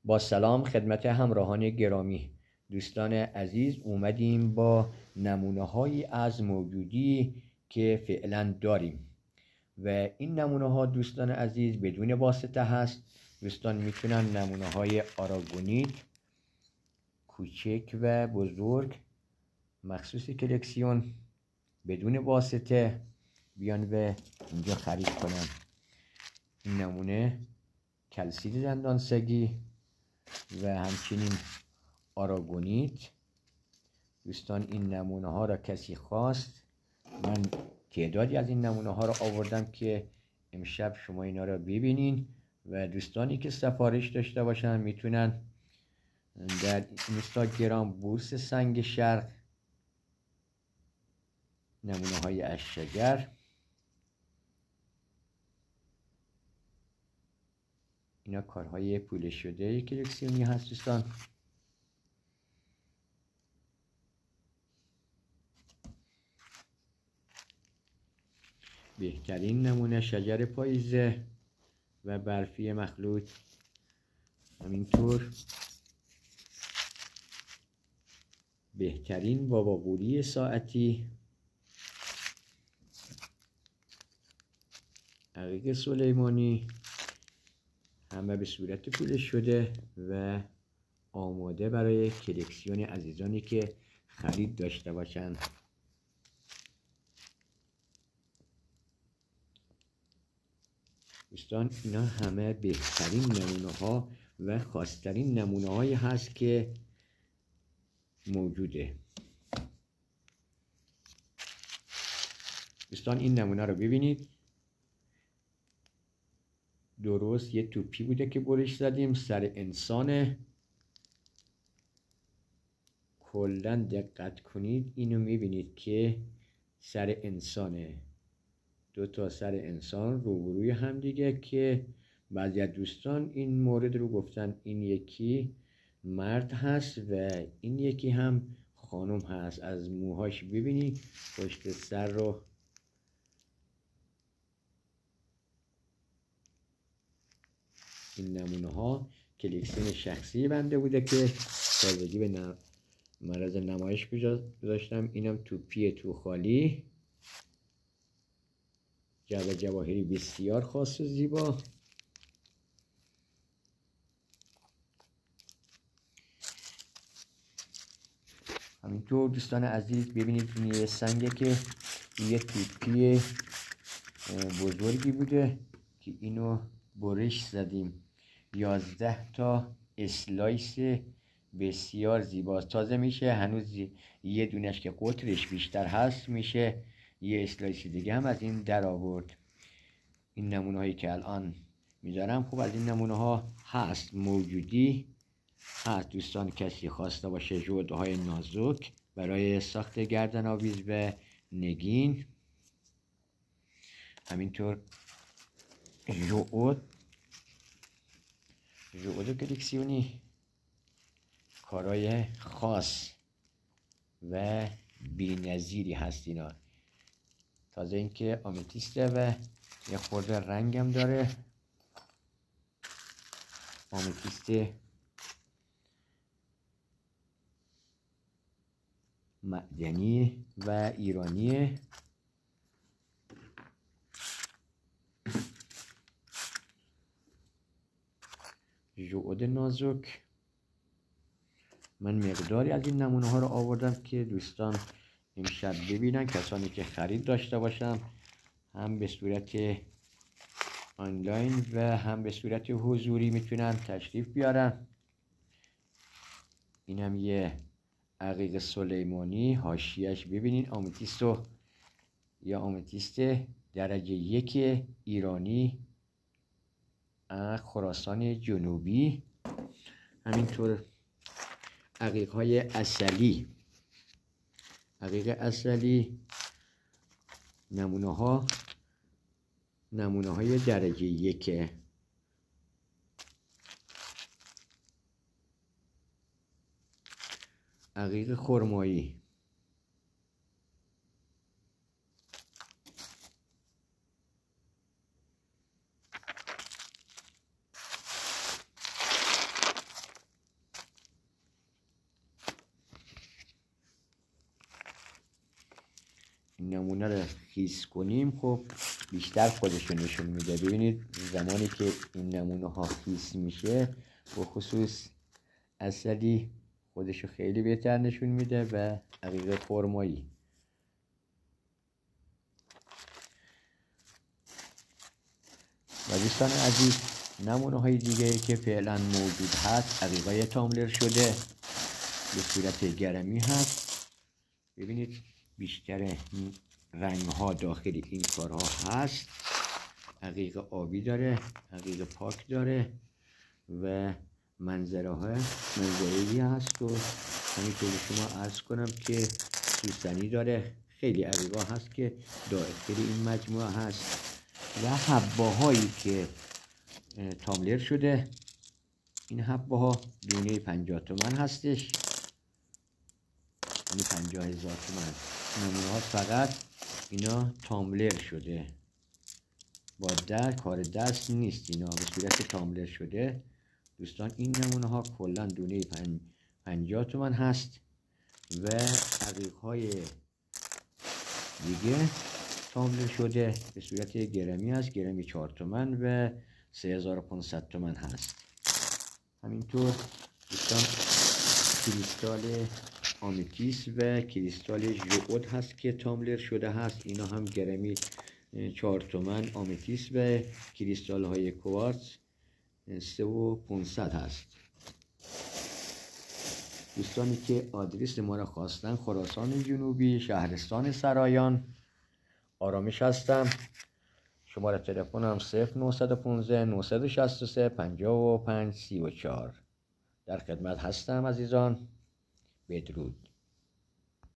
با سلام خدمت همراهان گرامی. دوستان عزیز، اومدیم با نمونه هایی از موجودی که فعلا داریم و این نمونه ها دوستان عزیز بدون واسطه هست. دوستان میتونن نمونه های آراگونیت کوچک و بزرگ مخصوص کلکسیون بدون واسطه بیان و اینجا خرید کنن. این نمونه کلسید دندان سگی و همچنین آراگونیت. دوستان این نمونه ها را کسی خواست، من تعدادی از این نمونه ها را آوردم که امشب شما اینا را ببینین و دوستانی که سفارش داشته باشن میتونن در اینستاگرام بورس سنگ شرق نمونه های اشجر، اینا کارهای پوله شده کلکسیونی هست دوستان. بهترین نمونه شجر پاییزه و برفی مخلوط. همینطور بهترین باباقوری ساعتی، عقیق سلیمانی، همه به صورت پوله شده و آماده برای کلکسیون عزیزانی که خرید داشته باشند. دوستان اینا همه بهترین نمونه ها و خاصترین نمونه هایی هست که موجوده. دوستان این نمونه رو ببینید، درست یه توپی بوده که برش زدیم، سر انسانه. کلن دقت کنید اینو میبینید که سر انسانه، دو تا سر انسان روبروی هم دیگه که بعضی از دوستان این مورد رو گفتن این یکی مرد هست و این یکی هم خانم هست. از موهاش ببینید پشت سر رو. این نمونه ها کلکسیون شخصی بنده بوده که تازگی به مرز نمایش گذاشتم. اینم توپی تو خالی، جواهری بسیار خاص و زیبا. همینطور دوستان عزیز ببینید این یه سنگه که یه توپی بزرگی بوده که اینو برش زدیم. 11 تا اسلایس بسیار زیباست. تازه میشه هنوز یه دونش که قطرش بیشتر هست میشه یه اسلایس دیگه هم از این در آورد. این نمونه هایی که الان میذارم خب از این نمونه ها هست، موجودی هست. دوستان کسی خواسته باشه جوده های نازک برای ساخت گردن آویز و نگین، همینطور جوود کلکسیونی کارای خاص و بی‌نظیری هست اینا. تازه اینکه آمتیسته و یه خورده رنگم داره، آمتیست معدنی و ایرانیه. جوود نازک. من مقداری از این نمونه ها رو آوردم که دوستان امشب ببینن، کسانی که خرید داشته باشن هم به صورت آنلاین و هم به صورت حضوری میتونن تشریف بیارن. اینم یه عقیق سلیمانی، حاشیه‌اش ببینین آمتیست یا آمتیست درجه 1 ایرانی خراسان جنوبی. همینطور عقیق های عسلی، عقیق عسلی نمونه های درجه 1. عقیق خرمایی، این نمونه رو خیس کنیم خب بیشتر خودشو نشون میده. ببینید زمانی که این نمونه ها خیس میشه به خصوص اصلی خودشو خیلی بهتر نشون میده و عقیق خرمایی. و دوستان عزیز نمونه های دیگه که فعلا موجود هست عقیقای تاملر شده به صورت گرمی هست. ببینید بیشتر رنگ ها داخل این کارها هست. عقیق آبی داره، عقیق پاک داره و منظره‌ای هست و همینطور شما عرض کنم که سوسنی داره. خیلی عقیقا هست که داخل این مجموعه هست و حباهایی که تاملر شده. این حباها دونه 50 تومن هستش، یعنی 50,000 تومن. نمونه ها فقط اینا تاملر شده، با کار دست نیست، اینا به صورت تاملر شده. دوستان این نمونه ها کلا دونه 50 تومن هست و عقیق های دیگه تاملر شده به صورت گرمی هست. گرمی 4 تومن و 3500 تومن هست. همینطور دوستان کریستال آمیتیس و کریستال ژئود هست که تاملر شده هست. اینا هم گرمی 4 تومن آمیتیس و کریستال های کوارتز 3500 هست. دوستانی که آدرس ما را خواستن خراسان جنوبی، شهرستان سرایان، آرامش هستم. شماره تلفنم 0915 963 55 34. در خدمت هستم عزیزان. بدرود.